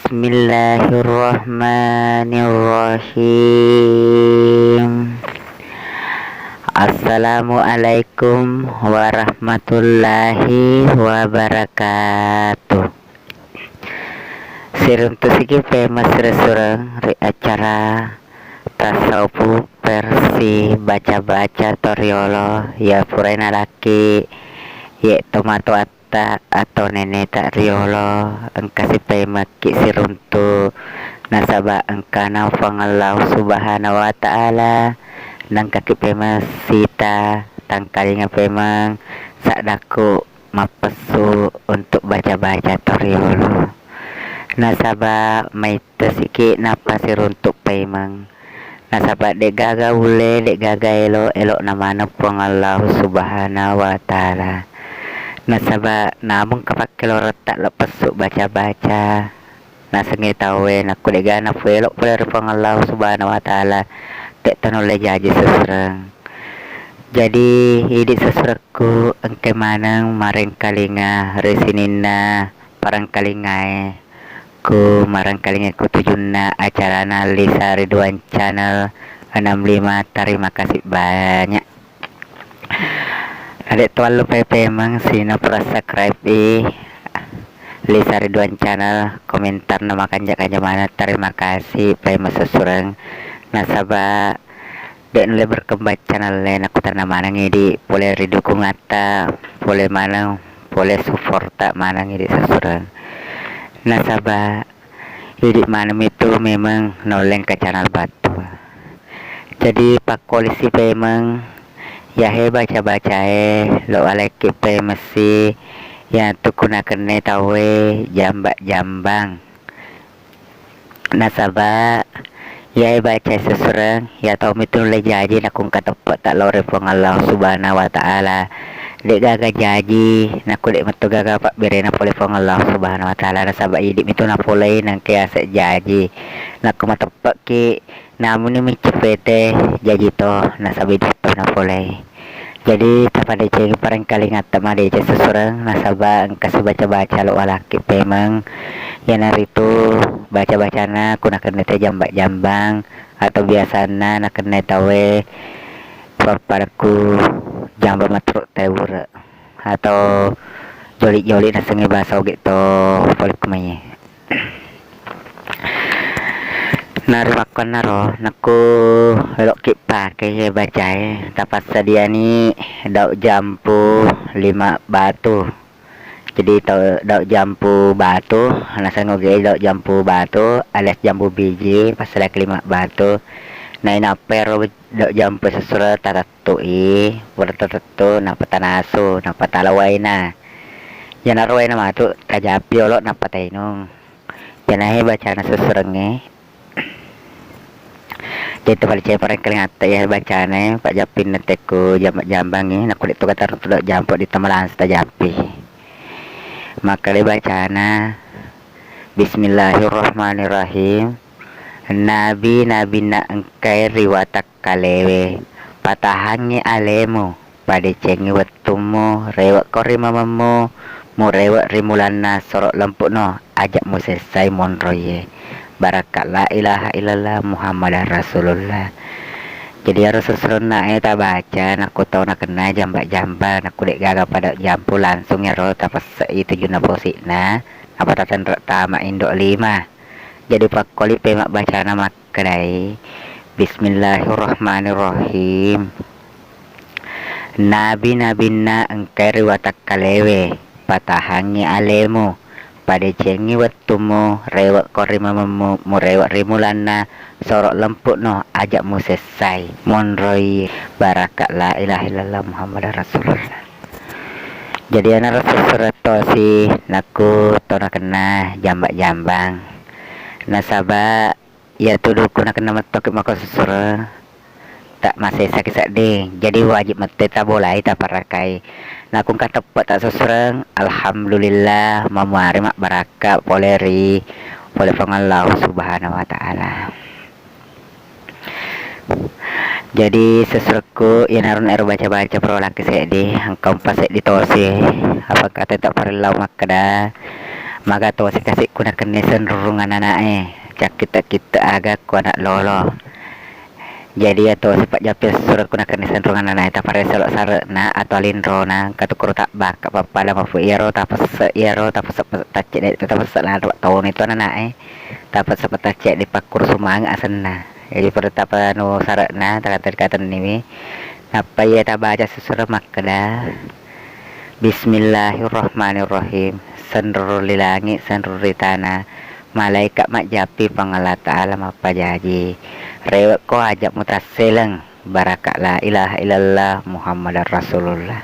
Bismillahirrahmanirrahim. Assalamualaikum warahmatullahi wabarakatuh. Siruntu sigi famous resurang ri acara tasawuf versi baca-baca toriolo ya purena laki ye tomato atta atau nenek tak riolo engkasi pemaki siruntu nasaba engkana Allah subhanahu wa ta'ala nang kaki pema sita tangkalinya pemang sadaku mapesu untuk baca-baca toriolo nasaba maita siki napa siruntuk pemang nasaba dek gaga ule dek gaga elok namana puang Allah subhanahu wa ta'ala nasaba nabung kapak kelorot tak lepas baca-baca nasengi tawe naku dek gana elok pula puang Allah subhanahu wa ta'ala dek tanole jaji seserang jadi hidup seserku engke manang maring kalinga resinina parang kalingae ku marang kalinga ku tujunna acarana Lisa Ridwan Channel 65. Terima kasih banyak. Adek tuan lupa memang sino subscribe Lisa Ridwan Channel, komentar nama kanjak aja mana. Terima kasih pema sesurang nasaba dek nule berkembang channel lain aku tanah mana ngidi boleh ridukung ata boleh mana boleh support tak mana ngidi sesurang nasaba hidup malam itu memang noleng ke channel batu. Jadi pak polisi memang ya baca-baca lo aleki mesi ya tukuna kene tawe jambak-jambang nasaba ya baca sesurang ya tau itu le jaji nakung katepet tak lore puang Allah subhanahu wa ta'ala dek gaga jaji naku dek metu gaga pak birena pole puang Allah subhanahu wa ta'ala nasaba hidup itu napolei nang kiasa jaji naku matepet ki namun ini cepete jaji to nasaba hidup to napolei jadi tapada ceng parang kali ngata mah dece sesurang nasaba engkas baca-baca lo alaki memang ya nari itu baca-bacana kuna kena jambak-jambang atau biasana nak kena tawe paparaku jambak matruk tewur atau joli-joli nasengi bahasa gitu polik kumanya nari makon naro naku elok kipa kaya bacai tapat sadiani dauk jampu 5 batu jadi dauk jampu batu nasan ngoge dauk jampu batu alias jambu biji pasal 5 batu na inaper dauk jampu sesura tatatui bertatu na patanasu na patalaway na yan arway na matu tajapi olok na patainong yan ahe baca na sesurangnya jadi balik saya parang kelihatan ya bacane pak japin neteku jambang ini nak kulit tu kata tidak jampuk di temalan setajapi maka le bacana Bismillahirrahmanirrahim nabi na engkai riwatak kalewe patahangi alemu pada cengi wetumu rewak korimamamu mu rewak rimulana sorok lempuk no ajak mu selesai monroye barakat la ilaha illallah Muhammadar Rasulullah. Jadi harus seseruna ta baca naku tau nak kena jambak-jambak naku dek gaga pada jampu langsung ya roh tapas itu juna posina apa tatan tama indok 5. Jadi pak koli pemak baca nama kedai Bismillahirrahmanirrahim. Nabina engkai riwatak kalewe patahangi alemu pada cengi wetumu rewak korimamamu mu rewak rimulana sorok lempuk no ajak mu selesai monroi barakat la ilaha illallah Muhammadar Rasulullah. Jadi anak rasul surato si naku tona kena jambak-jambang nasaba ya tuduh kuna kena metok mako susur tak masih sakit sakit jadi wajib mati tak boleh tak parakai nakung kata tak seserang alhamdulillah mamari mak baraka poleri oleh Allah subhanahu wa ta'ala. Jadi seserku yang narun baca-baca perolak kesedi engkau pasek ditosi apa kata tak perlu makada maka to si kasih kuna kenesen rurungan anake cak kita agak ku anak lolo. Jadi atau sepak japis surat kuna kenesen rurungan anake ta pare selok sarena atau lindro na katukuru tak bak apa pada mafu iro ta pas iro ta pas tacek de ta pas la tahun itu anake ta pas tacek di pakur sumang asenna. Jadi pada tapa no sarena ta kata nimi apa ya ta baca sesurat makada. Bismillahirrahmanirrahim. Senrur di langit, senrur di tanah, malaikat mak japi pangala ta'ala apa jaji. Rewek ko ajak mutasileng, barakat la ilaha illallah Muhammadar Rasulullah.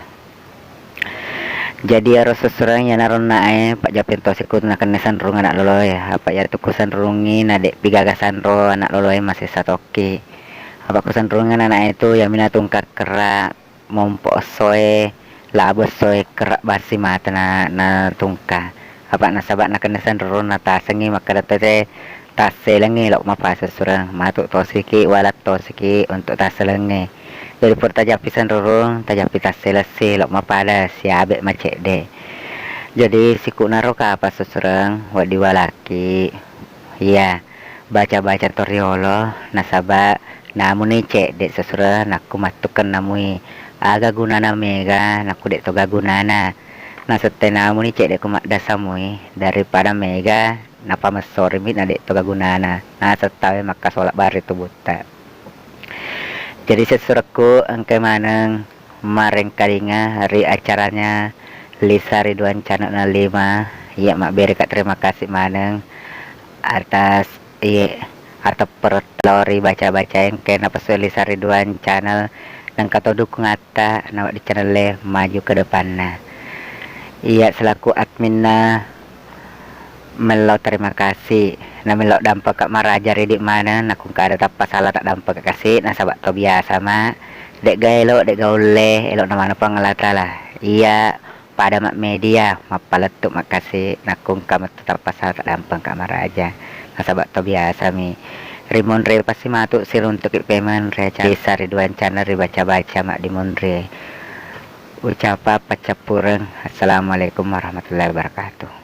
Jadi harus sesurang yang naron nae pak japin tosikut nak kenesan rung anak loloy apa ya tukusan rungi nadek pigagasan ro anak loloy masih satoki apa kusan rungan anak itu yang mina tungkak kerak mompo soe labos soe kerak basi mata na tungka apa nasabak na kenesan rung na tasengi maka date taselengi lok mapasa surang matuk tosiki walat tosiki untuk taselengi. Jadi pur tajapisan rurung tajapi taselesi lok mapada siabe macek de. Jadi siku naroka apa sesurang wadi walaki iya baca toriolo nasaba namun ni cek dek sesurang naku matukan namui aga gunana mega naku dek toga gunana nah setena namun ni cek dek kumak dasamui daripada mega napa mesori mit nadek toga gunana nah setawe maka solak bari tu buta. Jadi sesuratku engke maneng mareng kalinga hari acaranya Lisa Ridwan Channel 5 ya mak beri kak terima kasih maneng atas atau pertelori baca-baca yang kena pesul Lisa Ridwan Channel dan kata dukung ata nawak di channel maju ke depannya. Iya selaku adminna melo terima kasih na melo dampak kak marajari di mana nakung kada tapa salah tak dampak kasih na sabat to biasa ma dek gaelo dek gaule elok na mana pangalata lah iya pada mak media mapaletuk makasih nakung kamu tetap pasal tak dampak kak maraja na sabat to biasa mi rimon re pasti matuk sir untuk payment re Lisa Ridwan Channel baca-baca mak di monre ucapa pacapureng. Assalamualaikum warahmatullahi wabarakatuh.